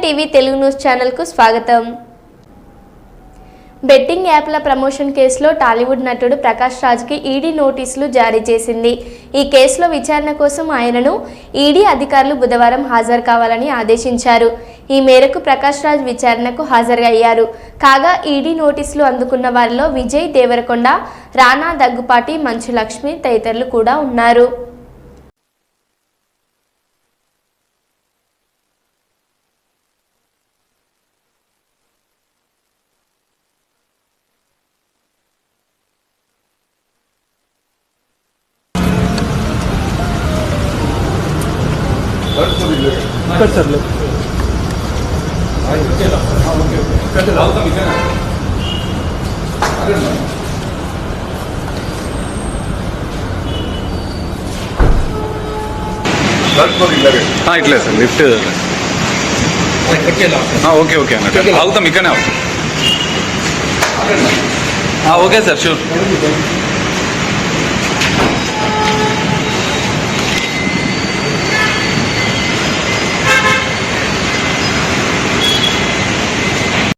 TV Telugu news ఛానల్కు స్వాగతం. Betting యాప్ల ప్రమోషన్ కేసులో టాలీవుడ్ నటుడు ప్రకాష్ రాజ్కి ఈడీ నోటీసులు జారీ చేసింది. ఈ కేసులో విచారణ కోసం ఆయనను ఈడీ అధికారులు బుధవారం హాజరు కావాలని ఆదేశించారు. ఈ మేరకు ప్రకాష్ రాజ్ విచారణకు హాజరయ్యారు. కాగా ఈడీ నోటీసులు అందుకున్న వారిలో విజయ్ దేవరకొండ, రానా దగ్గుపాటి, మంచు లక్ష్మి తదితరులు కూడా ఉన్నారు. सर ले ఇట్లే సార్ లిఫ్ట్ ఓకే ఓకే అన్నట్టు అవుతాం ఇక్కడనే అవుతాం ఓకే సార్ షూర్.